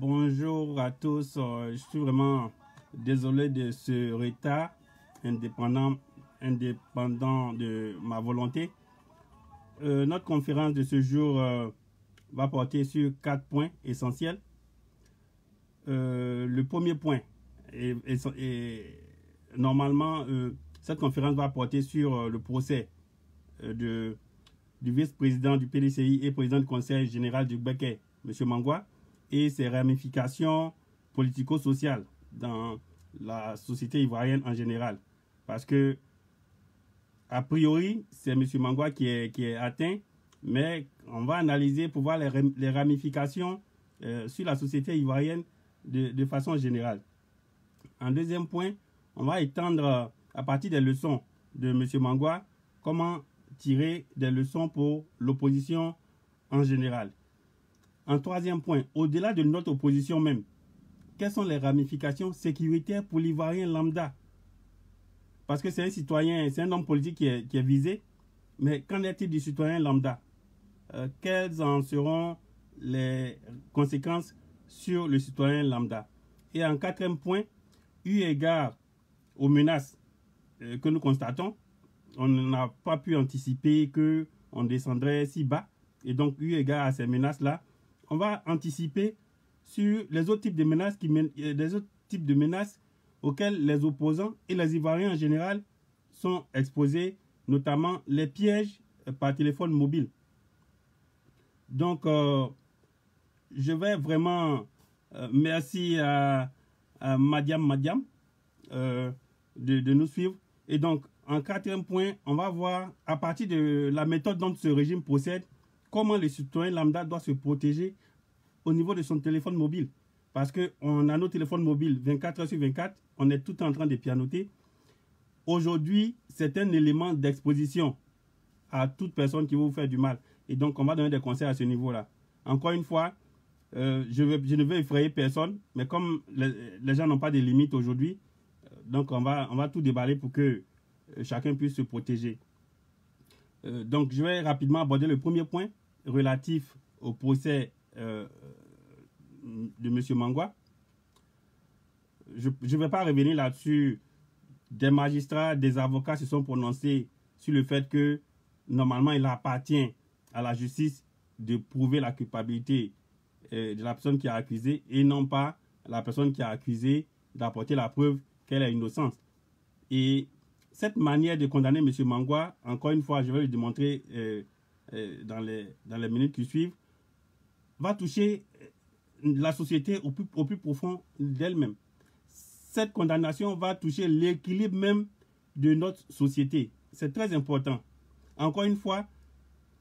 Bonjour à tous, je suis vraiment désolé de ce retard indépendant de ma volonté. Notre conférence de ce jour va porter sur 4 points essentiels. Le premier point, normalement, cette conférence va porter sur le procès du vice-président du PDCI et président du conseil général du Béquet, M. Mangwa, et ses ramifications politico-sociales dans la société ivoirienne en général. Parce que, a priori, c'est M. Mangwa qui est atteint, mais on va analyser pour voir les ramifications sur la société ivoirienne de façon générale. En deuxième point, on va étendre à partir des leçons de M. Mangwa, comment tirer des leçons pour l'opposition en général. En troisième point, au-delà de notre opposition même, quelles sont les ramifications sécuritaires pour l'Ivoirien lambda? Parce que c'est un citoyen, c'est un homme politique qui est visé, mais qu'en est-il du citoyen lambda? Quelles en seront les conséquences sur le citoyen lambda? Et en quatrième point, eu égard aux menaces que nous constatons, on n'a pas pu anticiper qu'on descendrait si bas, et donc eu égard à ces menaces-là, on va anticiper sur les autres types de menaces, auxquelles les opposants et les Ivoiriens en général sont exposés, notamment les pièges par téléphone mobile. Donc, je vais vraiment merci à Madiam de nous suivre. Et donc, en quatrième point, on va voir à partir de la méthode dont ce régime procède, comment le citoyen lambda doit se protéger au niveau de son téléphone mobile. Parce qu'on a nos téléphones mobiles 24 heures sur 24, on est tout en train de pianoter. Aujourd'hui, c'est un élément d'exposition à toute personne qui veut vous faire du mal. Et donc, on va donner des conseils à ce niveau-là. Encore une fois, je ne veux effrayer personne, mais comme les gens n'ont pas de limites aujourd'hui, donc on va tout déballer pour que chacun puisse se protéger. Donc, je vais rapidement aborder le premier point relatif au procès de M. Mangwa. Je ne vais pas revenir là-dessus. Des magistrats, des avocats se sont prononcés sur le fait que, normalement, il appartient à la justice de prouver la culpabilité de la personne qui a accusé et non pas la personne qui a accusé d'apporter la preuve qu'elle est innocente. Et cette manière de condamner M. Mangwa, encore une fois, je vais le démontrer dans les minutes qui suivent, va toucher la société au plus profond d'elle-même. Cette condamnation va toucher l'équilibre même de notre société. C'est très important. Encore une fois,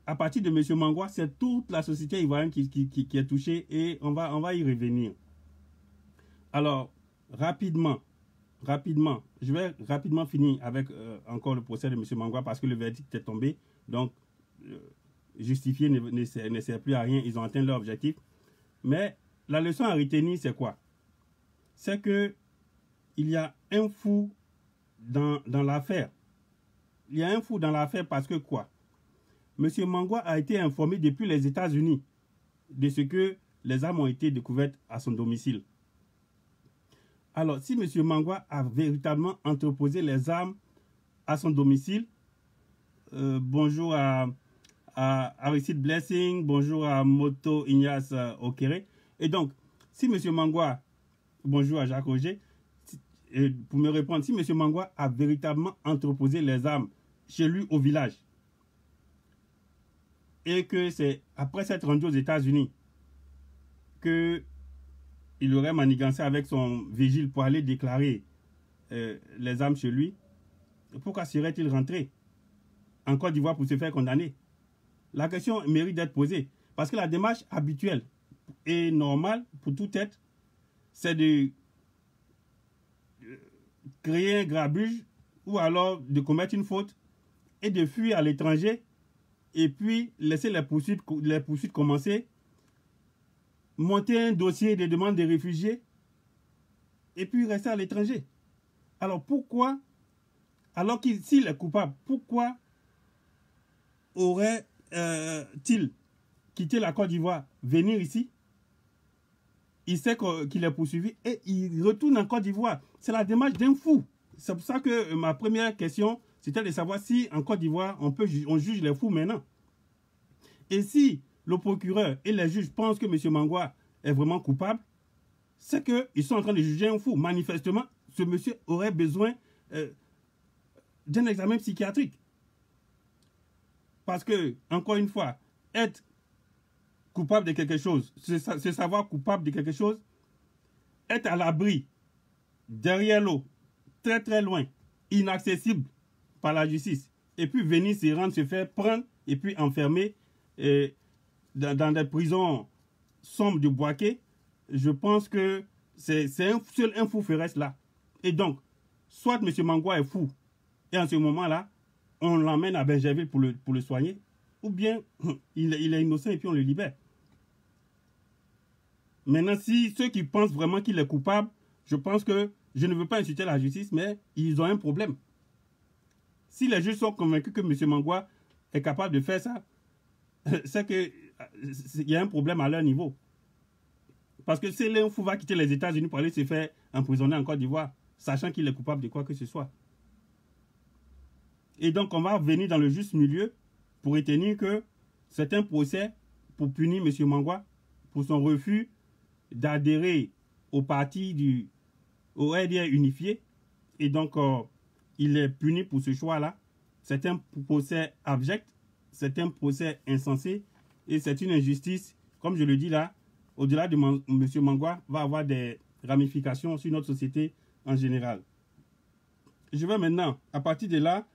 à partir de M. Mangwa, c'est toute la société ivoirienne qui est touchée et on va y revenir. Alors, rapidement, je vais rapidement finir avec encore le procès de M. Mangwa parce que le verdict est tombé. Donc, justifier ne sert plus à rien. Ils ont atteint leur objectif. Mais la leçon à retenir, c'est quoi? C'est que il y a un fou dans l'affaire. Il y a un fou dans l'affaire parce que quoi? M. Mangwa a été informé depuis les États-Unis de ce que les armes ont été découvertes à son domicile. Alors, si M. Mangwa a véritablement entreposé les armes à son domicile, bonjour à Aristide Blessing, bonjour à Moto Ignace Okere. Et donc, si M. Mangwa bonjour à Jacques Roger, pour me répondre, si M. Mangwa a véritablement entreposé les armes chez lui au village, et que c'est après s'être rendu aux États-Unis qu'il aurait manigancé avec son vigile pour aller déclarer les armes chez lui, pourquoi serait-il rentré en Côte d'Ivoire pour se faire condamner? La question mérite d'être posée. Parce que la démarche habituelle et normale pour tout être, c'est de créer un grabuge ou alors de commettre une faute et de fuir à l'étranger et puis laisser les poursuites commencer, monter un dossier de demande de réfugiés et puis rester à l'étranger. Alors pourquoi, alors qu'il s'il est coupable, pourquoi aurait-il quitté la Côte d'Ivoire, venir ici? Il sait qu'il est poursuivi et il retourne en Côte d'Ivoire. C'est la démarche d'un fou. C'est pour ça que ma première question, c'était de savoir si en Côte d'Ivoire, on juge les fous maintenant. Et si le procureur et les juges pensent que M. Mangwa est vraiment coupable, c'est qu'ils sont en train de juger un fou. Manifestement, ce monsieur aurait besoin d'un examen psychiatrique. Parce que, encore une fois, être coupable de quelque chose, se savoir coupable de quelque chose, être à l'abri, derrière l'eau, très très loin, inaccessible par la justice, et puis venir s'y rendre, se faire prendre, et puis enfermer dans des prisons sombres de Boaké, je pense que c'est seul un fou ferait cela. Et donc, soit M. Mangwa est fou, et en ce moment-là, on l'emmène à Bergerville pour le soigner, ou bien il est innocent et puis on le libère. Maintenant, si ceux qui pensent vraiment qu'il est coupable, je pense que, je ne veux pas insulter la justice, mais ils ont un problème. Si les juges sont convaincus que M. Mangwa est capable de faire ça, c'est qu'il y a un problème à leur niveau. Parce que c'est l'un fou va quitter les États-Unis pour aller se faire emprisonner en Côte d'Ivoire, sachant qu'il est coupable de quoi que ce soit. Et donc, on va venir dans le juste milieu pour retenir que c'est un procès pour punir M. Mangwa pour son refus d'adhérer au parti au RDR unifié. Et donc, il est puni pour ce choix-là. C'est un procès abject, c'est un procès insensé et c'est une injustice, comme je le dis là, au-delà de M. Mangwa, va avoir des ramifications sur notre société en général. Je vais maintenant, à partir de là,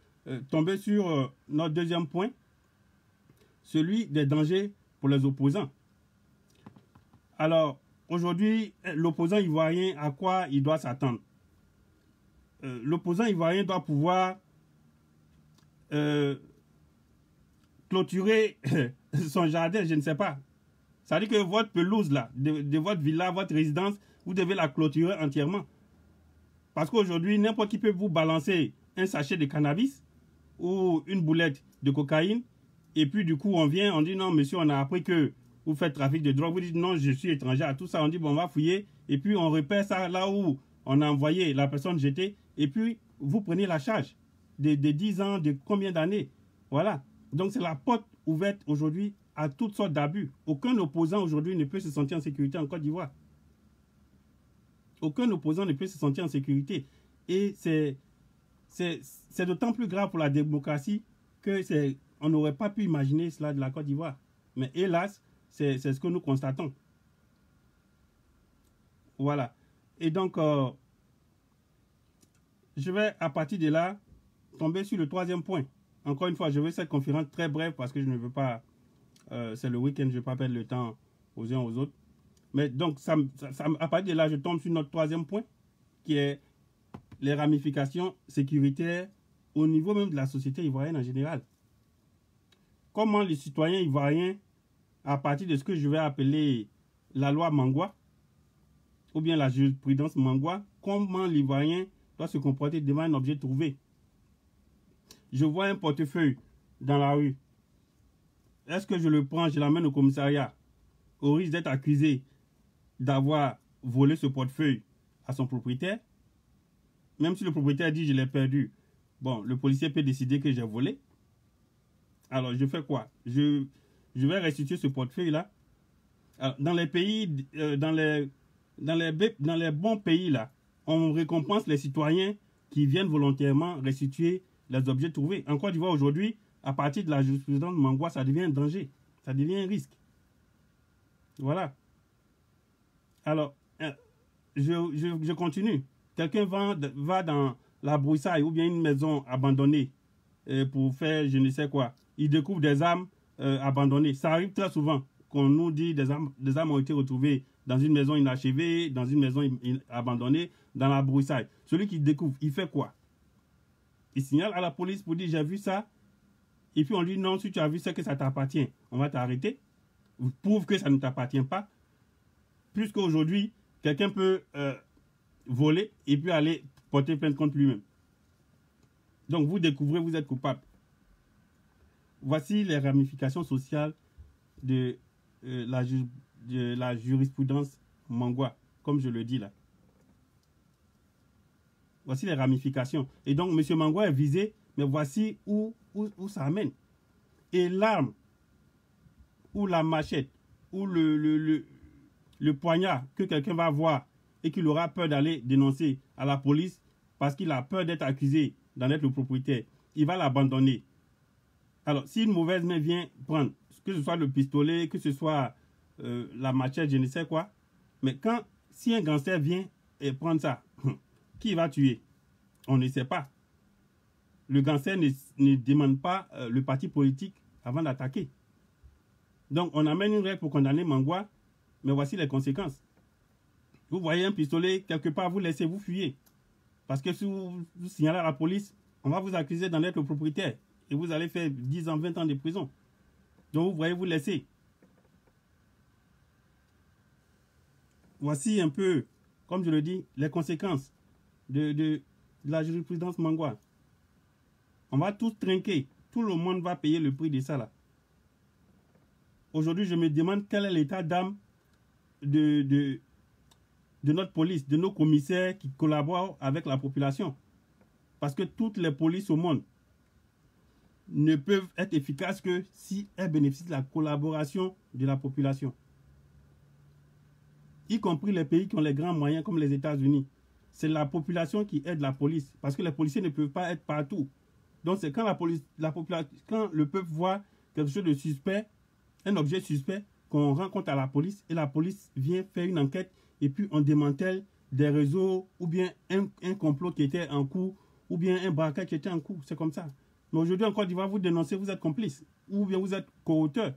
tomber sur notre deuxième point, celui des dangers pour les opposants. Alors, aujourd'hui, l'opposant ivoirien, à quoi il doit s'attendre? L'opposant ivoirien doit pouvoir clôturer son jardin, je ne sais pas. Ça veut dire que votre pelouse là, de votre villa, votre résidence, vous devez la clôturer entièrement. Parce qu'aujourd'hui, n'importe qui peut vous balancer un sachet de cannabis ou une boulette de cocaïne. Et puis du coup, on vient, on dit non, monsieur, on a appris que vous faites trafic de drogue. Vous dites non, je suis étranger à tout ça. On dit bon, on va fouiller. Et puis on repère ça là où on a envoyé la personne jeter. Et puis vous prenez la charge de 10 ans, de combien d'années. Voilà. Donc c'est la porte ouverte aujourd'hui à toutes sortes d'abus. Aucun opposant aujourd'hui ne peut se sentir en sécurité en Côte d'Ivoire. Aucun opposant ne peut se sentir en sécurité. Et c'est d'autant plus grave pour la démocratie que on n'aurait pas pu imaginer cela de la Côte d'Ivoire. Mais hélas, c'est ce que nous constatons. Voilà. Et donc, je vais à partir de là tomber sur le troisième point. Encore une fois, je veux cette conférence très brève parce que je ne veux pas... c'est le week-end, je ne veux pas perdre le temps aux uns aux autres. Mais donc, à partir de là, je tombe sur notre troisième point, qui est les ramifications sécuritaires au niveau même de la société ivoirienne en général. Comment les citoyens ivoiriens, à partir de ce que je vais appeler la loi Mangwa, ou bien la jurisprudence Mangwa, comment l'Ivoirien doit se comporter devant un objet trouvé. Je vois un portefeuille dans la rue. Est-ce que je le prends, je l'amène au commissariat, au risque d'être accusé d'avoir volé ce portefeuille à son propriétaire? Même si le propriétaire dit je l'ai perdu, bon, le policier peut décider que j'ai volé. Alors, je fais quoi? Je vais restituer ce portefeuille-là. Dans les pays, dans dans les bons pays, là, on récompense les citoyens qui viennent volontairement restituer les objets trouvés. En Côte d'Ivoire, aujourd'hui, à partir de la jurisprudence Mangwa, ça devient un danger. Ça devient un risque. Voilà. Alors, je continue. Quelqu'un va dans la broussaille ou bien une maison abandonnée pour faire je ne sais quoi. Il découvre des armes abandonnées. Ça arrive très souvent qu'on nous dit des armes ont été retrouvées dans une maison inachevée, dans une maison abandonnée, dans la broussaille. Celui qui découvre, il fait quoi? Il signale à la police pour dire j'ai vu ça. Et puis on lui dit non, si tu as vu ça, que ça t'appartient, on va t'arrêter. Prouve que ça ne t'appartient pas. Puisqu'aujourd'hui, quelqu'un peut voler et puis aller porter plainte contre lui-même. Donc vous découvrez, vous êtes coupable. Voici les ramifications sociales de la jurisprudence Mangwa, comme je le dis là. Voici les ramifications. Et donc, M. Mangwa est visé, mais voici où ça amène. Et l'arme, ou la machette, ou le poignard que quelqu'un va voir et qu'il aura peur d'aller dénoncer à la police parce qu'il a peur d'être accusé d'en être le propriétaire, il va l'abandonner. Alors, si une mauvaise main vient prendre, que ce soit le pistolet, que ce soit la machette, je ne sais quoi, mais si un gangster vient et prendre ça, qui va tuer? On ne sait pas. Le gangster ne demande pas le parti politique avant d'attaquer. Donc, on amène une règle pour condamner Mangwa, mais voici les conséquences. Vous voyez un pistolet quelque part, vous laissez, vous fuyez. Parce que si vous signalez à la police, on va vous accuser d'en être le propriétaire. Et vous allez faire 10 ans, 20 ans de prison. Donc, vous voyez, vous laissez. Voici un peu, comme je le dis, les conséquences de la jurisprudence Mangwa. On va tous trinquer. Tout le monde va payer le prix de ça là. Aujourd'hui, je me demande quel est l'état d'âme de notre police, de nos commissaires qui collaborent avec la population. Parce que toutes les polices au monde ne peuvent être efficaces que si elles bénéficient de la collaboration de la population. Y compris les pays qui ont les grands moyens comme les États-Unis. C'est la population qui aide la police. Parce que les policiers ne peuvent pas être partout. Donc c'est quand quand le peuple voit quelque chose de suspect, un objet suspect, qu'on rencontre à la police et la police vient faire une enquête et puis on démantèle des réseaux ou bien un complot qui était en cours ou bien un braquage qui était en cours. C'est comme ça. Mais aujourd'hui en Côte d'Ivoire, vous dénoncez, vous êtes complice ou bien vous êtes co-auteur.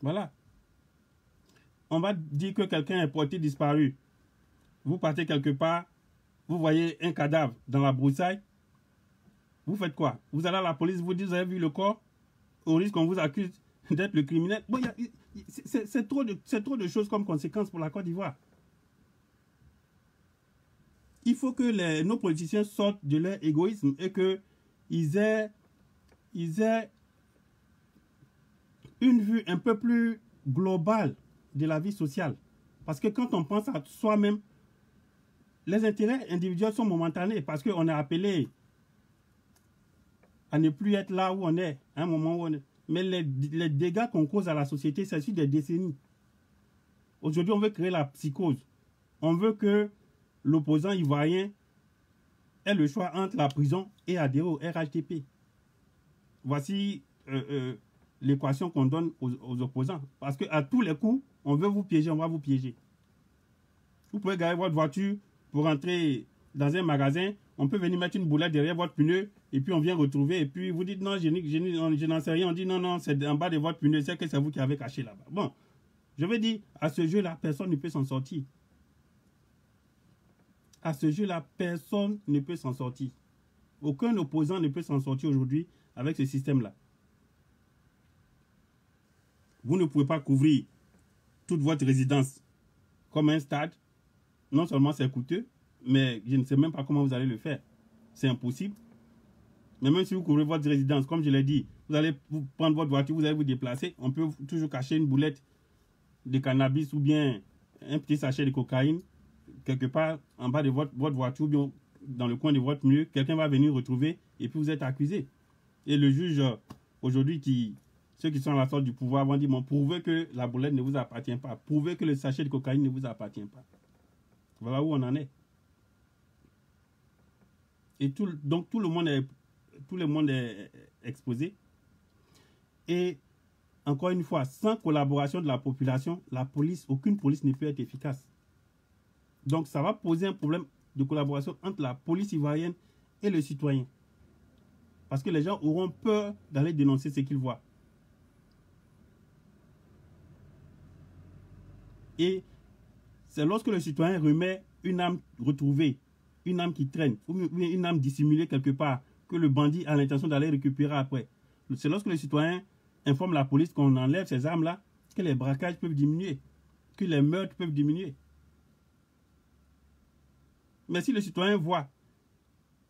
Voilà. On va dire que quelqu'un est porté disparu. Vous partez quelque part, vous voyez un cadavre dans la broussaille. Vous faites quoi? Vous allez à la police, vous dites, vous avez vu le corps, au risque qu'on vous accuse d'être le criminel. Bon, c'est trop de choses comme conséquence pour la Côte d'Ivoire. Il faut que nos politiciens sortent de leur égoïsme et qu'ils aient une vue un peu plus globale de la vie sociale. Parce que quand on pense à soi-même, les intérêts individuels sont momentanés parce qu'on est appelé à ne plus être là où on est, à un moment où on est. Mais les dégâts qu'on cause à la société, c'est sur des décennies. Aujourd'hui, on veut créer la psychose. On veut que l'opposant ivoirien ait le choix entre la prison et adhérer au RHDP. Voici l'équation qu'on donne aux opposants. Parce qu'à tous les coups, on veut vous piéger, on va vous piéger. Vous pouvez garer votre voiture pour entrer dans un magasin, on peut venir mettre une boulette derrière votre pneu et puis on vient retrouver et puis vous dites non, je n'en sais rien. On dit non, c'est en bas de votre pneu, c'est que c'est vous qui avez caché là-bas. Bon, je veux dire, à ce jeu-là, personne ne peut s'en sortir. À ce jeu-là, personne ne peut s'en sortir. Aucun opposant ne peut s'en sortir aujourd'hui avec ce système-là. Vous ne pouvez pas couvrir toute votre résidence comme un stade. Non seulement c'est coûteux, mais je ne sais même pas comment vous allez le faire. C'est impossible. Mais même si vous couvrez votre résidence, comme je l'ai dit, vous allez prendre votre voiture, vous allez vous déplacer. On peut toujours cacher une boulette de cannabis ou bien un petit sachet de cocaïne quelque part en bas de votre voiture ou bien dans le coin de votre mur. Quelqu'un va venir retrouver et puis vous êtes accusé. Et le juge aujourd'hui qui ceux qui sont à la sorte du pouvoir vont dire, bon, prouvez que la boulette ne vous appartient pas, prouvez que le sachet de cocaïne ne vous appartient pas. Voilà où on en est. Et donc tout le monde est exposé. Et encore une fois, sans collaboration de la population, aucune police ne peut être efficace. Donc ça va poser un problème de collaboration entre la police ivoirienne et le citoyen. Parce que les gens auront peur d'aller dénoncer ce qu'ils voient. Et c'est lorsque le citoyen remet une âme retrouvée, une âme qui traîne, ou une âme dissimulée quelque part, que le bandit a l'intention d'aller récupérer après. C'est lorsque le citoyen informe la police qu'on enlève ces armes-là, que les braquages peuvent diminuer, que les meurtres peuvent diminuer. Mais si le citoyen voit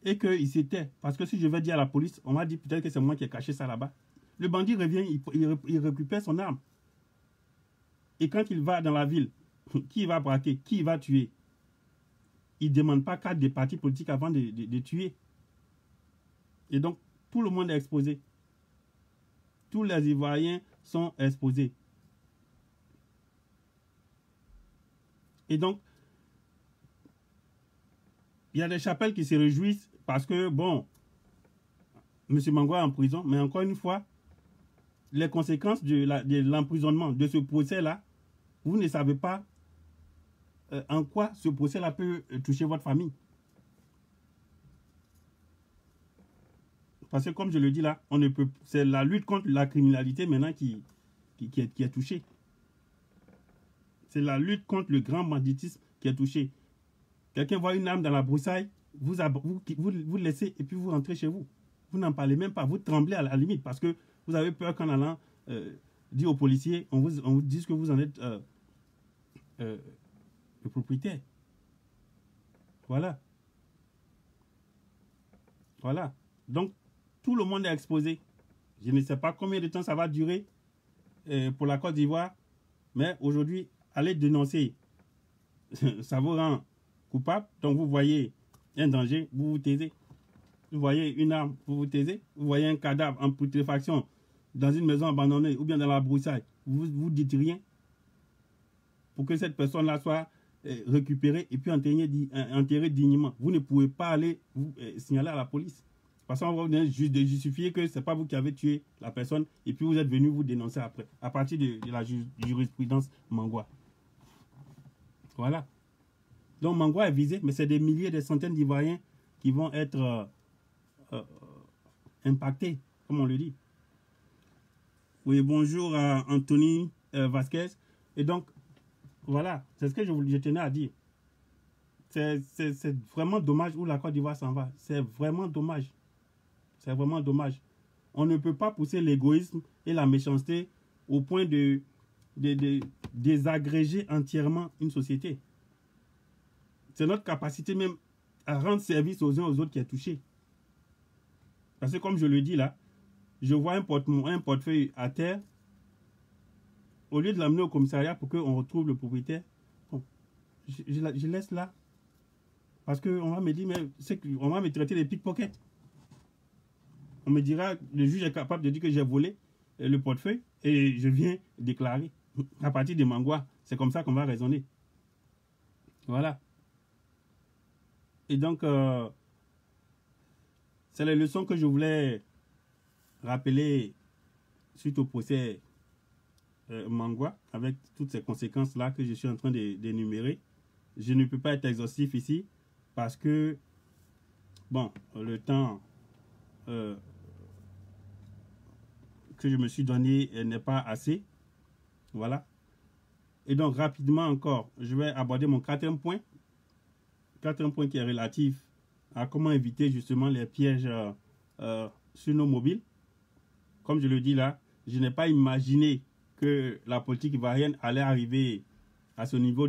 et qu'il s'était, parce que si je vais dire à la police, on va dire peut-être que c'est moi qui ai caché ça là-bas. Le bandit revient, il récupère son arme. Et quand il va dans la ville, qui va braquer, qui va tuer? Il ne demande pas carte des partis politiques avant de tuer. Et donc, tout le monde est exposé. Tous les Ivoiriens sont exposés. Et donc, il y a des chapelles qui se réjouissent parce que, bon, M. Mangwa est en prison, mais encore une fois, les conséquences de l'emprisonnement, de ce procès-là, vous ne savez pas en quoi ce procès-là peut toucher votre famille. Parce que comme je le dis là, c'est la lutte contre la criminalité maintenant qui est touchée. C'est la lutte contre le grand banditisme qui est touchée. Quelqu'un voit une arme dans la broussaille, vous laissez et puis vous rentrez chez vous. Vous n'en parlez même pas, vous tremblez à la limite parce que vous avez peur qu'en allant dire aux policiers, on vous dise que vous en êtes le propriétaire. Voilà. Voilà. Donc, tout le monde est exposé. Je ne sais pas combien de temps ça va durer pour la Côte d'Ivoire, mais aujourd'hui, allez dénoncer. Ça vous rend coupable. Donc, vous voyez un danger, vous vous taisez. Vous voyez une arme, vous vous taisez. Vous voyez un cadavre en putréfaction dans une maison abandonnée ou bien dans la broussaille. Vous dites rien pour que cette personne-là soit récupérée et puis enterrée dignement. Vous ne pouvez pas aller signaler à la police. Parce qu'on va vous donner de justifier que ce n'est pas vous qui avez tué la personne et puis vous êtes venu vous dénoncer après, à partir de la jurisprudence Mangwa. Voilà. Donc Mangwa est visé, mais c'est des milliers, des centaines d'Ivoiriens qui vont être impactés, comme on le dit. Oui, bonjour à Anthony Vasquez. Et donc, voilà, c'est ce que je tenais à dire. C'est vraiment dommage où la Côte d'Ivoire s'en va. C'est vraiment dommage. C'est vraiment dommage. On ne peut pas pousser l'égoïsme et la méchanceté au point de désagréger entièrement une société. C'est notre capacité même à rendre service aux uns aux autres qui est touchée. Parce que comme je le dis là, je vois un portefeuille à terre. Au lieu de l'amener au commissariat pour qu'on retrouve le propriétaire, bon, je laisse là. Parce qu'on va me dire, mais on va me traiter de pickpocket. On me dira, le juge est capable de dire que j'ai volé le portefeuille et je viens déclarer. À partir de Mangwa, c'est comme ça qu'on va raisonner. Voilà. Et donc, c'est les leçons que je voulais rappeler suite au procès Mangwa, avec toutes ces conséquences-là que je suis en train d'énumérer. Je ne peux pas être exhaustif ici parce que, bon, le temps que je me suis donné n'est pas assez. Voilà. Et donc, rapidement encore, je vais aborder mon quatrième point. Quatrième point qui est relatif à comment éviter justement les pièges sur nos mobiles. Comme je le dis là, je n'ai pas imaginé que la politique ivoirienne allait arriver à ce niveau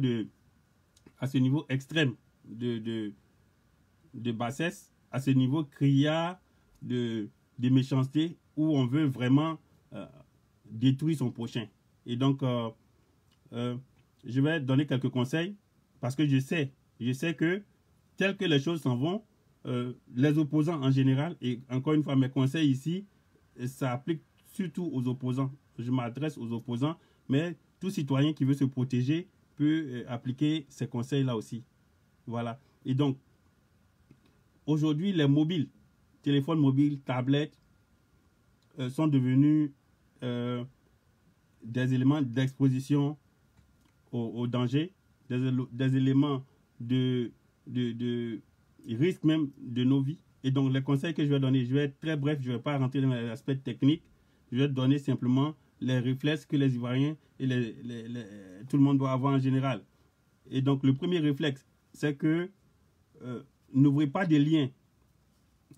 extrême de bassesse, à ce niveau criard de méchanceté où on veut vraiment détruire son prochain. Et donc, je vais donner quelques conseils parce que je sais que tel que les choses s'en vont, les opposants en général, et encore une fois, mes conseils ici, ça applique surtout aux opposants. Je m'adresse aux opposants, mais tout citoyen qui veut se protéger peut appliquer ces conseils-là aussi. Voilà. Et donc, aujourd'hui, les mobiles, téléphones mobiles, tablettes, sont devenus des éléments d'exposition au danger, des éléments de risque même de nos vies. Et donc, les conseils que je vais donner, je vais être très bref, je ne vais pas rentrer dans l'aspect technique, je vais donner simplement les réflexes que les Ivoiriens et tout le monde doit avoir en général. Et donc, le premier réflexe, c'est que n'ouvrez pas des liens.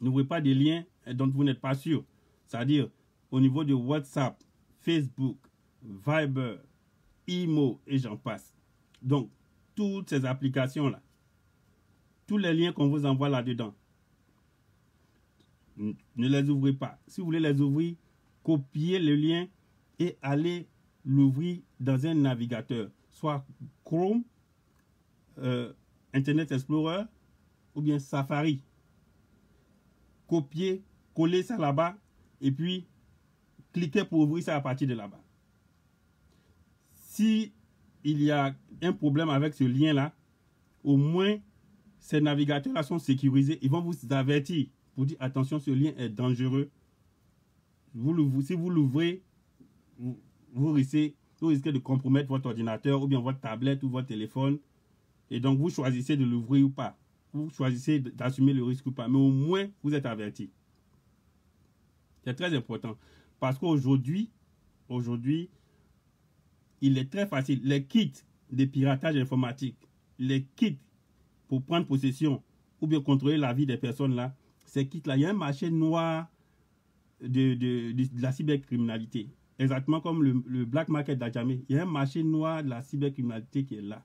N'ouvrez pas des liens dont vous n'êtes pas sûr. C'est-à-dire, au niveau de WhatsApp, Facebook, Viber, Imo et j'en passe. Donc, toutes ces applications-là, tous les liens qu'on vous envoie là-dedans, ne les ouvrez pas. Si vous voulez les ouvrir, copiez le lien et allez l'ouvrir dans un navigateur, soit Chrome, Internet Explorer ou bien Safari. Copiez, collez ça là-bas et puis cliquez pour ouvrir ça à partir de là-bas. Si il y a un problème avec ce lien-là, au moins ces navigateurs-là sont sécurisés. Ils vont vous avertir pour dire attention, ce lien est dangereux. Si vous l'ouvrez, vous risquez de compromettre votre ordinateur ou bien votre tablette ou votre téléphone. Et donc, vous choisissez de l'ouvrir ou pas. Vous choisissez d'assumer le risque ou pas. Mais au moins, vous êtes averti. C'est très important. Parce qu'aujourd'hui, il est très facile. Les kits de piratage informatique, les kits pour prendre possession ou bien contrôler la vie des personnes là, ces kits-là, il y a un marché noir de la cybercriminalité. Exactement comme le black market d'Adjamé. Il y a un marché noir de la cybercriminalité qui est là.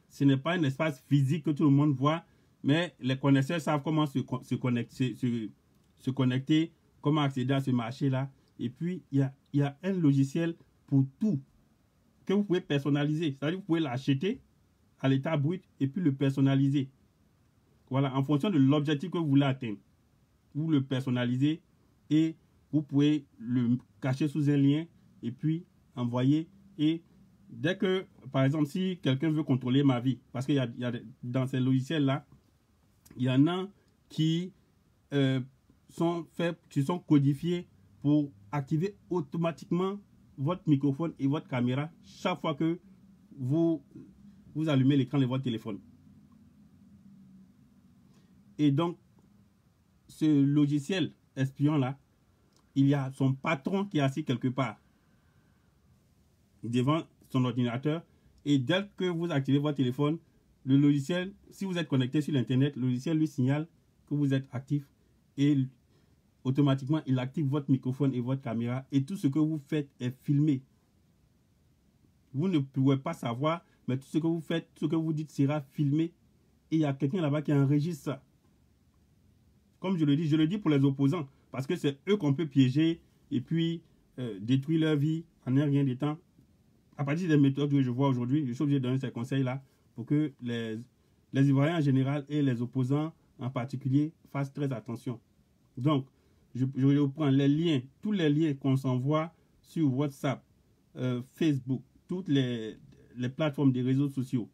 Ce n'est pas un espace physique que tout le monde voit, mais les connaisseurs savent comment se connecter, comment accéder à ce marché-là. Et puis, il y a un logiciel pour tout que vous pouvez personnaliser. C'est-à-dire que vous pouvez l'acheter à l'état brut et puis le personnaliser. Voilà, en fonction de l'objectif que vous voulez atteindre. Vous le personnalisez et vous pouvez le cacher sous un lien et puis envoyer. Et dès que, par exemple, si quelqu'un veut contrôler ma vie, parce qu'il y a dans ces logiciels-là, il y en a qui sont codifiés pour activer automatiquement votre microphone et votre caméra chaque fois que vous allumez l'écran de votre téléphone. Et donc, ce logiciel espion-là, il y a son patron qui est assis quelque part devant son ordinateur. Et dès que vous activez votre téléphone, le logiciel, si vous êtes connecté sur l'Internet, le logiciel lui signale que vous êtes actif et automatiquement, il active votre microphone et votre caméra et tout ce que vous faites est filmé. Vous ne pouvez pas savoir, mais tout ce que vous faites, tout ce que vous dites sera filmé et il y a quelqu'un là-bas qui enregistre ça. Comme je le dis pour les opposants, parce que c'est eux qu'on peut piéger et puis détruire leur vie en un rien de temps. À partir des méthodes que je vois aujourd'hui, je suis obligé de donner ces conseils-là pour que les Ivoiriens en général et les opposants en particulier fassent très attention. Donc, je reprends les liens, tous les liens qu'on s'envoie sur WhatsApp, Facebook, toutes les plateformes des réseaux sociaux.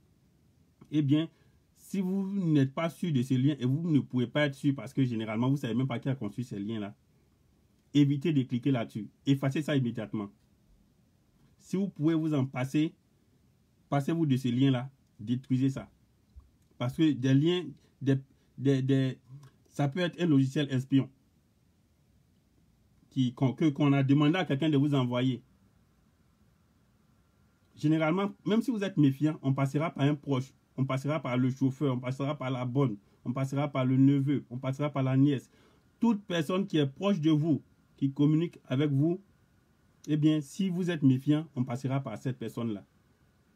Eh bien, si vous n'êtes pas sûr de ces liens et vous ne pouvez pas être sûr parce que généralement, vous ne savez même pas qui a construit ces liens-là, évitez de cliquer là-dessus. Effacez ça immédiatement. Si vous pouvez vous en passer, passez-vous de ces liens-là, détruisez ça. Parce que des liens, ça peut être un logiciel espion qu'on a demandé à quelqu'un de vous envoyer. Généralement, même si vous êtes méfiant, on passera par un proche, on passera par le chauffeur, on passera par la bonne, on passera par le neveu, on passera par la nièce. Toute personne qui est proche de vous, qui communique avec vous, eh bien, si vous êtes méfiant, on passera par cette personne-là.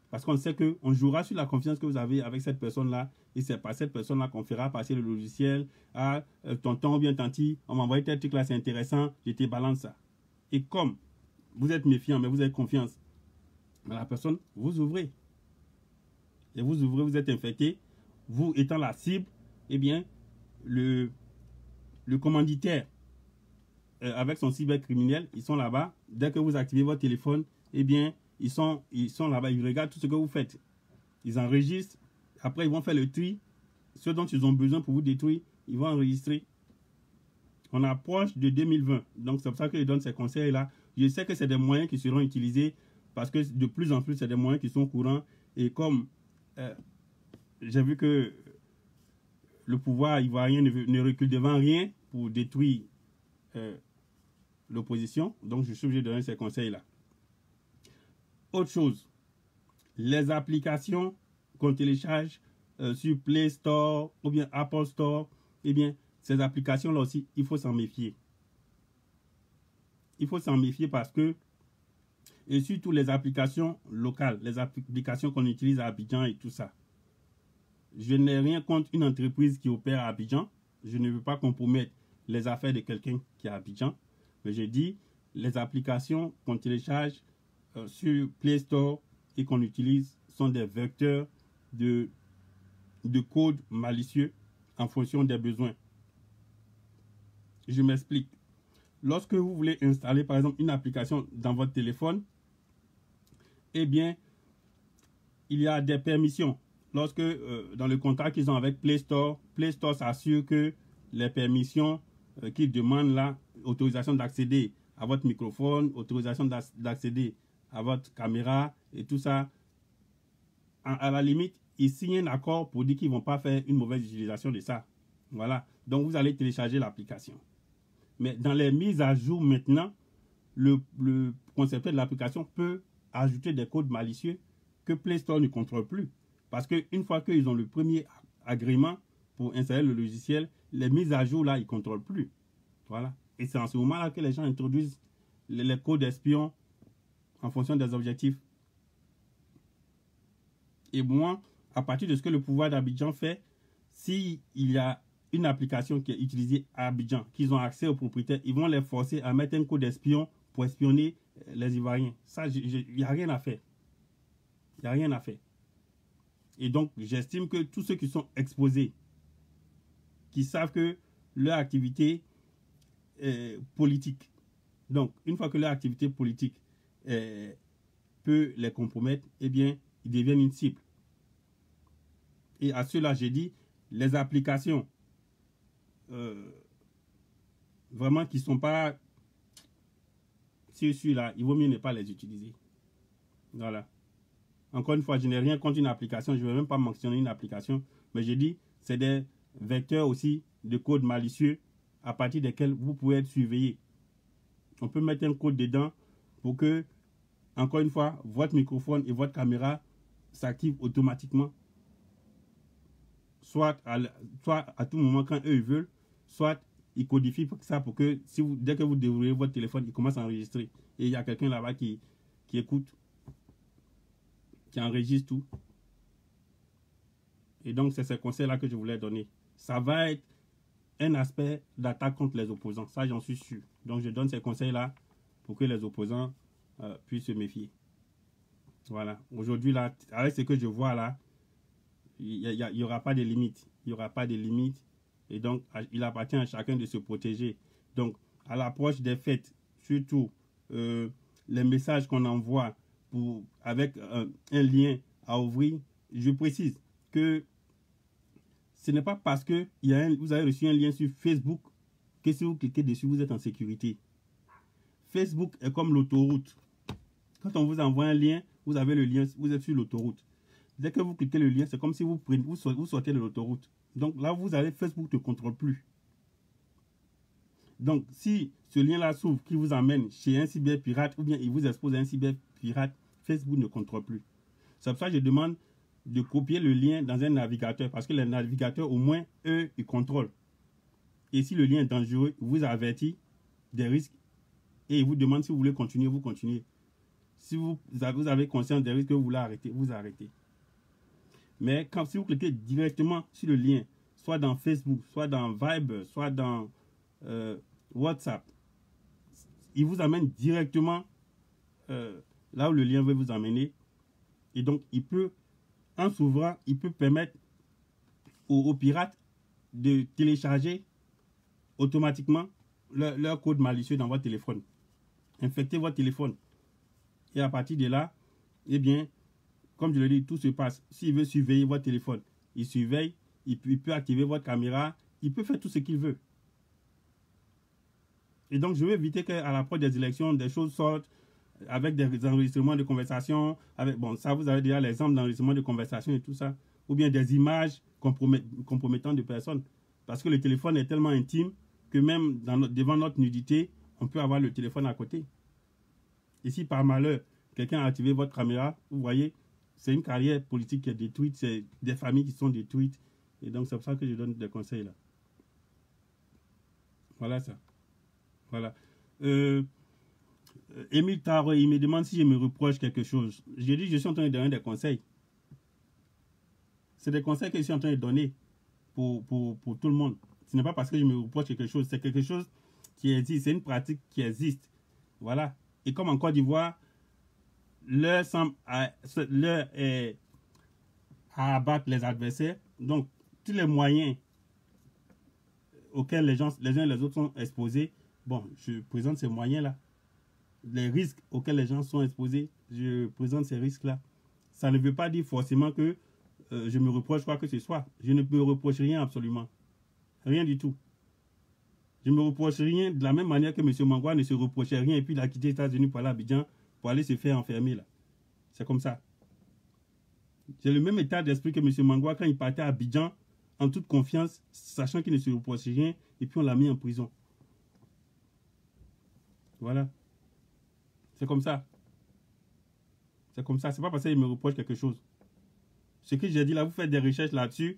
Parce qu'on sait qu'on jouera sur la confiance que vous avez avec cette personne-là. Et c'est par cette personne-là qu'on fera passer le logiciel à tonton ou bien tanti. On m'a envoyé tel truc là, c'est intéressant, je te balance ça. Et comme vous êtes méfiant, mais vous avez confiance dans la personne, vous ouvrez. Et vous ouvrez, vous êtes infecté. Vous étant la cible, eh bien, le commanditaire avec son cybercriminel, ils sont là-bas. dès que vous activez votre téléphone, eh bien, ils sont là-bas, ils regardent tout ce que vous faites. Ils enregistrent, après ils vont faire le tri. Ce dont ils ont besoin pour vous détruire, ils vont enregistrer. On approche de 2020, donc c'est pour ça que je donne ces conseils-là. Je sais que c'est des moyens qui seront utilisés parce que de plus en plus, c'est des moyens qui sont courants. Et comme j'ai vu que le pouvoir ivoirien ne recule devant rien pour détruire l'opposition, donc je suis obligé de donner ces conseils-là. Autre chose, les applications qu'on télécharge sur Play Store ou bien Apple Store, eh bien, ces applications-là aussi, il faut s'en méfier. Il faut s'en méfier parce que, et surtout les applications locales, les applications qu'on utilise à Abidjan et tout ça. Je n'ai rien contre une entreprise qui opère à Abidjan. Je ne veux pas compromettre les affaires de quelqu'un qui est à Abidjan. Mais je dis, les applications qu'on télécharge sur Play Store et qu'on utilise sont des vecteurs de code malicieux en fonction des besoins. Je m'explique. Lorsque vous voulez installer par exemple une application dans votre téléphone, eh bien, il y a des permissions. Lorsque dans le contrat qu'ils ont avec Play Store s'assure que les permissions qu'ils demandent là, autorisation d'accéder à votre microphone, autorisation d'accéder à votre caméra et tout ça, à la limite, ils signent un accord pour dire qu'ils ne vont pas faire une mauvaise utilisation de ça. Voilà. Donc, vous allez télécharger l'application. Mais dans les mises à jour maintenant, le concepteur de l'application peut ajouter des codes malicieux que Play Store ne contrôle plus. Parce qu'une fois qu'ils ont le premier agrément pour installer le logiciel, les mises à jour là, ils ne contrôlent plus. Voilà. Et c'est en ce moment-là que les gens introduisent les codes espions en fonction des objectifs. Et moi, à partir de ce que le pouvoir d'Abidjan fait, s'il y a une application qui est utilisée à Abidjan, qu'ils ont accès aux propriétaires, ils vont les forcer à mettre un code espion pour espionner les Ivoiriens. Ça, il n'y a rien à faire. Il n'y a rien à faire. Et donc, j'estime que tous ceux qui sont exposés, qui savent que leur activité est politique, donc une fois que leur activité politique peut les compromettre, eh bien, ils deviennent une cible. Et à cela, j'ai dit, les applications vraiment qui ne sont pas sur celui-là, il vaut mieux ne pas les utiliser. Voilà. Encore une fois, je n'ai rien contre une application, je ne vais même pas mentionner une application, mais j'ai dit, c'est des vecteurs aussi de code malicieux à partir desquels vous pouvez être surveillé. On peut mettre un code dedans pour que, encore une fois, votre microphone et votre caméra s'activent automatiquement. Soit à tout moment quand eux ils veulent, soit ils codifient ça pour que dès que vous déroulez votre téléphone, il commence à enregistrer. Et il y a quelqu'un là-bas qui écoute, qui enregistre tout. Et donc, c'est ce conseil-là que je voulais donner. Ça va être un aspect d'attaque contre les opposants. Ça, j'en suis sûr. Donc, je donne ces conseils-là pour que les opposants puissent se méfier. Voilà. Aujourd'hui, là, avec ce que je vois là, il n'y aura pas de limites. Il n'y aura pas de limites. Et donc, il appartient à chacun de se protéger. Donc, à l'approche des fêtes, surtout les messages qu'on envoie avec un lien à ouvrir, je précise que ce n'est pas parce que vous avez reçu un lien sur Facebook que si vous cliquez dessus, vous êtes en sécurité. Facebook est comme l'autoroute. Quand on vous envoie un lien, vous avez le lien, vous êtes sur l'autoroute. Dès que vous cliquez le lien, c'est comme si vous sortez de l'autoroute. Donc là, Facebook ne contrôle plus. Donc, si ce lien-là s'ouvre, qui vous amène chez un cyberpirate, ou bien il vous expose à un cyberpirate, Facebook ne contrôle plus. C'est pour ça que je demande de copier le lien dans un navigateur, parce que les navigateurs, au moins, eux, ils contrôlent. Et si le lien est dangereux, il vous avertit des risques et il vous demande si vous voulez continuer, vous continuez. Si vous avez conscience des risques que vous voulez arrêter, vous arrêtez. Mais si vous cliquez directement sur le lien, soit dans Facebook, soit dans Viber, soit dans WhatsApp, il vous amène directement là où le lien veut vous amener. Et donc, en s'ouvrant, il peut permettre aux pirates de télécharger automatiquement leur code malicieux dans votre téléphone. infecter votre téléphone. Et à partir de là, eh bien, comme je le dis, tout se passe. S'il veut surveiller votre téléphone, il surveille, il peut activer votre caméra, il peut faire tout ce qu'il veut. Et donc, je veux éviter qu'à l'approche des élections, des choses sortent avec des enregistrements de conversation. Bon, ça, vous avez déjà l'exemple d'enregistrement de conversation et tout ça. Ou bien des images compromettantes de personnes. Parce que le téléphone est tellement intime que même devant notre nudité, on peut avoir le téléphone à côté. Et si par malheur, quelqu'un a activé votre caméra, vous voyez, c'est une carrière politique qui est détruite, c'est des familles qui sont détruites. Et donc, c'est pour ça que je donne des conseils là. Voilà ça. Voilà. Émile Tarot, il me demande si je me reproche quelque chose. J'ai dit, je suis en train de donner des conseils. C'est des conseils que je suis en train de donner pour tout le monde. Ce n'est pas parce que je me reproche quelque chose, c'est quelque chose qui existe, c'est une pratique qui existe. Voilà. Et comme en Côte d'Ivoire, l'heure est à abattre les adversaires. Donc, tous les moyens auxquels les uns et les autres sont exposés, bon, je présente ces moyens-là. Les risques auxquels les gens sont exposés, je présente ces risques-là. Ça ne veut pas dire forcément que je me reproche quoi que ce soit. Je ne me reproche rien absolument. Rien du tout. Je ne me reproche rien de la même manière que M. Mangwa ne se reprochait rien et puis il a quitté les États-Unis pour aller à Abidjan pour aller se faire enfermer là. C'est comme ça. J'ai le même état d'esprit que M. Mangwa quand il partait à Abidjan en toute confiance, sachant qu'il ne se reproche rien et puis on l'a mis en prison. Voilà. C'est comme ça. C'est comme ça. C'est pas parce qu'il me reproche quelque chose. Ce que j'ai dit là, vous faites des recherches là-dessus.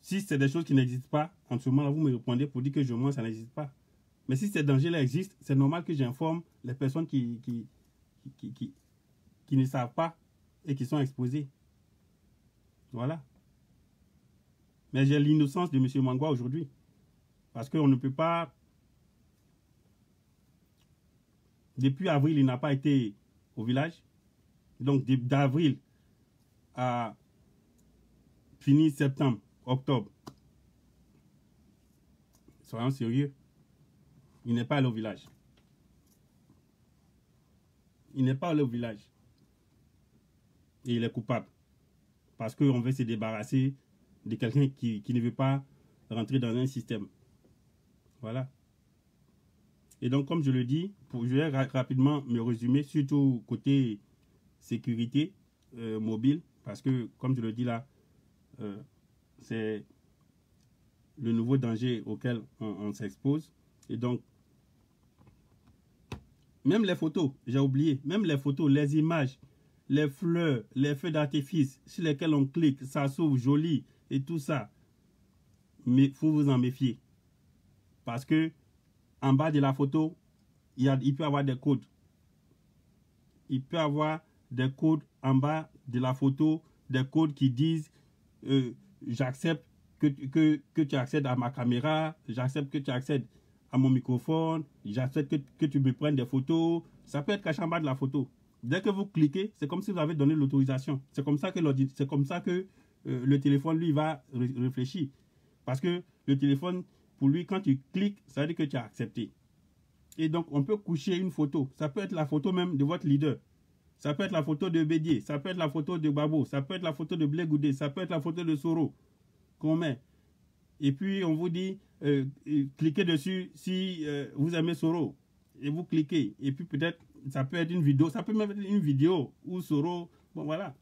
Si c'est des choses qui n'existent pas, en ce moment-là, vous me répondez pour dire que moi, ça n'existe pas. Mais si ces dangers-là existent, c'est normal que j'informe les personnes qui ne savent pas et qui sont exposées. Voilà. Mais j'ai l'innocence de M. Mangwa aujourd'hui. Parce qu'on ne peut pas... Depuis avril, il n'a pas été au village. Donc, d'avril à fini septembre, octobre. Soyons sérieux. Il n'est pas allé au village. Il n'est pas allé au village. Et il est coupable. Parce qu'on veut se débarrasser de quelqu'un qui ne veut pas rentrer dans un système. Voilà. Et donc, comme je le dis, je vais rapidement me résumer, surtout côté sécurité mobile. Parce que, comme je le dis là, c'est le nouveau danger auquel on s'expose. Et donc, même les photos, j'ai oublié, même les photos, les images, les fleurs, les feux d'artifice sur lesquels on clique, ça s'ouvre joli et tout ça. Mais il faut vous en méfier. Parce que en bas de la photo, il peut y avoir des codes. Il peut y avoir des codes en bas de la photo, des codes qui disent j'accepte que tu accèdes à ma caméra, j'accepte que tu accèdes à mon microphone, j'accepte que tu me prennes des photos. Ça peut être caché en bas de la photo. Dès que vous cliquez, c'est comme si vous avez donné l'autorisation. C'est comme ça que le téléphone, lui, va réfléchir. Parce que le téléphone, pour lui, quand tu cliques, ça veut dire que tu as accepté. Et donc, on peut coucher une photo. Ça peut être la photo même de votre leader. Ça peut être la photo de Bédier. Ça peut être la photo de Babo. Ça peut être la photo de Blé Goudé. Ça peut être la photo de Soro qu'on met. Et puis, on vous dit, cliquez dessus si vous aimez Soro. Et vous cliquez. Et puis, peut-être, ça peut être une vidéo. Ça peut même être une vidéo où Soro... Bon, voilà.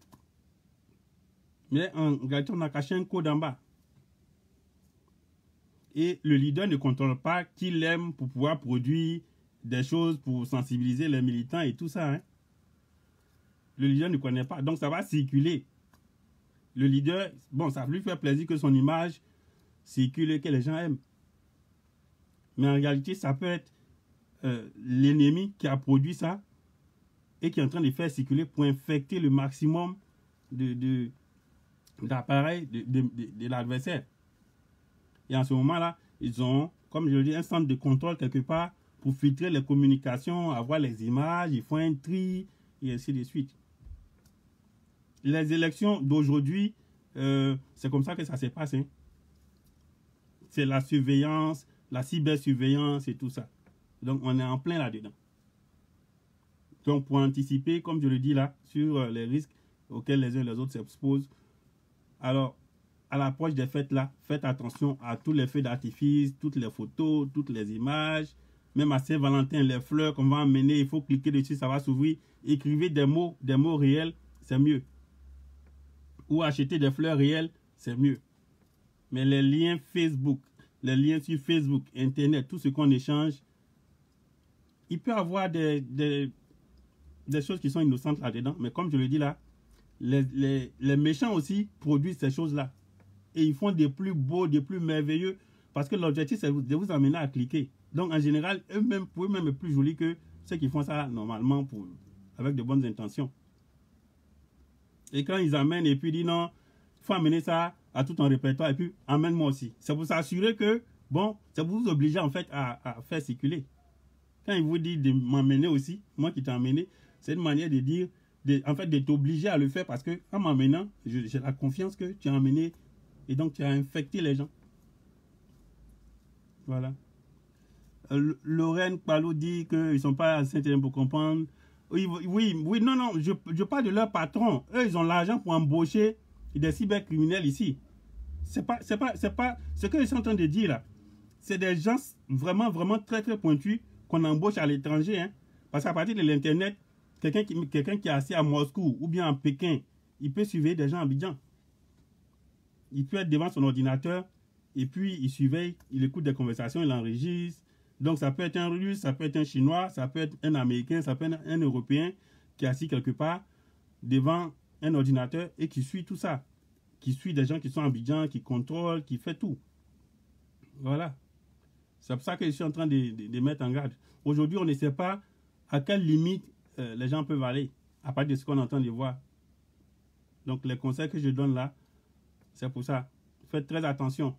Mais en réalité, on a caché un code en bas. Et le leader ne contrôle pas qu'il aime pour pouvoir produire des choses pour sensibiliser les militants et tout ça. Hein. Le leader ne connaît pas. Donc, ça va circuler. Le leader, bon, ça lui fait plaisir que son image circule et que les gens aiment. Mais en réalité, ça peut être l'ennemi qui a produit ça et qui est en train de faire circuler pour infecter le maximum d'appareils de l'adversaire. Et en ce moment-là, ils ont, comme je le dis, un centre de contrôle quelque part pour filtrer les communications, avoir les images, ils font un tri, et ainsi de suite. Les élections d'aujourd'hui, c'est comme ça que ça se passe. Hein. C'est la surveillance, la cybersurveillance et tout ça. Donc, on est en plein là-dedans. Donc, pour anticiper, comme je le dis là, sur les risques auxquels les uns et les autres s'exposent, alors, à l'approche des fêtes là, faites attention à tous les feux d'artifice, toutes les photos, toutes les images, même à Saint-Valentin, les fleurs qu'on va emmener, il faut cliquer dessus, ça va s'ouvrir. Écrivez des mots réels, c'est mieux. Ou acheter des fleurs réelles, c'est mieux. Mais les liens Facebook, les liens sur Facebook, Internet, tout ce qu'on échange, il peut y avoir des choses qui sont innocentes là-dedans. Mais comme je le dis là, les méchants aussi produisent ces choses-là. Et ils font des plus beaux, des plus merveilleux. Parce que l'objectif, c'est de vous amener à cliquer. Donc, en général, eux-mêmes, pour eux-mêmes, être plus jolis que ceux qui font ça normalement avec de bonnes intentions. Et quand ils amènent et puis disent non, il faut amener ça à tout ton répertoire et puis amène-moi aussi. C'est pour s'assurer que, bon, c'est pour vous obliger en fait à faire circuler. Quand ils vous disent de m'emmener aussi, moi qui t'ai emmené, c'est une manière de dire, en fait, de t'obliger à le faire parce que en m'emmenant, j'ai la confiance que tu as emmené et donc tu as infecté les gens. Voilà. Lorraine Palou dit qu'ils ne sont pas assez intelligents pour comprendre. Oui, non, je parle de leur patron. Eux, ils ont l'argent pour embaucher des cybercriminels ici. C'est pas ce que je suis en train de dire là. C'est des gens vraiment, vraiment très, très pointus qu'on embauche à l'étranger. Hein. Parce qu'à partir de l'Internet, quelqu'un qui est assis à Moscou ou bien à Pékin, il peut suivre des gens à Abidjan. Il peut être devant son ordinateur et puis il surveille, il écoute des conversations, il enregistre. Donc ça peut être un Russe, ça peut être un Chinois, ça peut être un Américain, ça peut être un Européen qui est assis quelque part devant un ordinateur et qui suit tout ça. Qui suit des gens qui sont à Abidjan, qui contrôle, qui fait tout. Voilà. C'est pour ça que je suis en train de mettre en garde. Aujourd'hui, on ne sait pas à quelle limite les gens peuvent aller, à partir de ce qu'on entend de voir. Donc les conseils que je donne là, c'est pour ça. Faites très attention.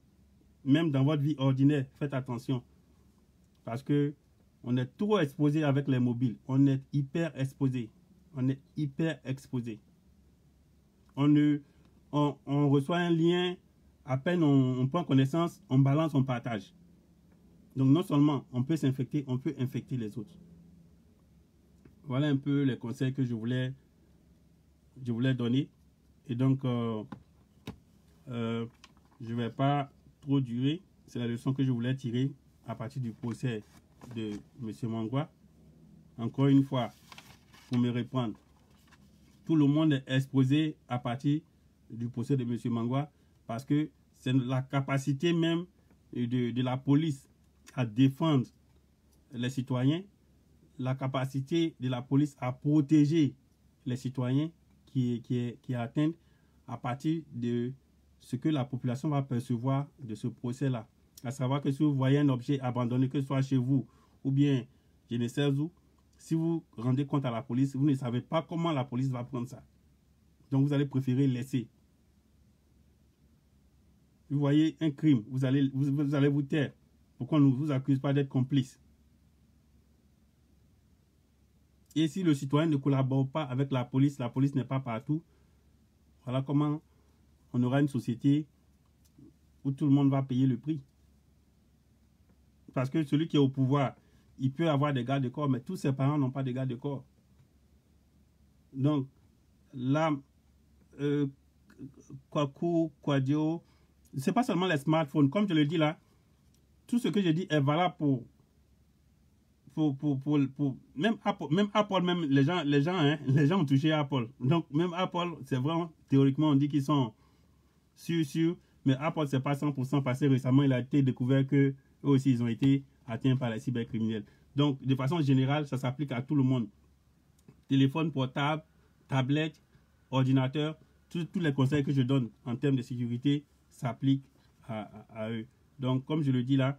Même dans votre vie ordinaire, faites attention. Parce que on est trop exposé avec les mobiles. On est hyper exposé. On est hyper exposé. On reçoit un lien, à peine on prend connaissance, on balance, on partage. Donc non seulement on peut s'infecter, on peut infecter les autres. Voilà un peu les conseils que je voulais donner. Et donc, je ne vais pas trop durer. C'est la leçon que je voulais tirer à partir du procès de M. Mangwa. Encore une fois, pour me répondre, tout le monde est exposé à partir du procès de M. Mangwa parce que c'est la capacité même de la police à défendre les citoyens, la capacité de la police à protéger les citoyens qui est atteinte à partir de ce que la population va percevoir de ce procès-là. À savoir que si vous voyez un objet abandonné, que ce soit chez vous ou bien je ne sais où, si vous rendez compte à la police, vous ne savez pas comment la police va prendre ça. Donc vous allez préférer laisser. Vous voyez un crime, vous allez vous taire pour qu'on ne vous accuse pas d'être complice. Et si le citoyen ne collabore pas avec la police n'est pas partout, voilà comment on aura une société où tout le monde va payer le prix. Parce que celui qui est au pouvoir, il peut avoir des gardes de corps, mais tous ses parents n'ont pas de gardes de corps. Donc, là, Kwaku, Kwadio, c'est pas seulement les smartphones. Comme je le dis là, tout ce que je dis est valable pour même Apple, même les gens ont touché Apple. Donc, même Apple, c'est vraiment, théoriquement, on dit qu'ils sont sûrs, mais Apple, c'est pas 100% passé. Récemment, il a été découvert que eux aussi, ils ont été atteints par les cybercriminels. Donc, de façon générale, ça s'applique à tout le monde. Téléphone portable, tablette, ordinateur, tous les conseils que je donne en termes de sécurité s'appliquent à eux. Donc, comme je le dis là,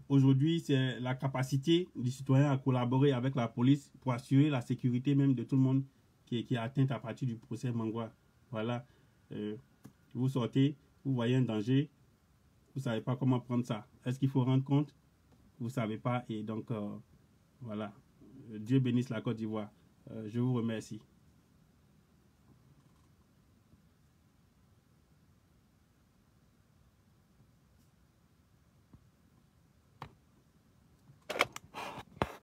aujourd'hui, c'est la capacité du citoyen à collaborer avec la police pour assurer la sécurité même de tout le monde qui est atteinte à partir du procès Mangwa. Voilà. Vous sortez, vous voyez un danger, vous ne savez pas comment prendre ça. Est-ce qu'il faut rendre compte? Vous ne savez pas. Et donc, voilà. Dieu bénisse la Côte d'Ivoire. Je vous remercie.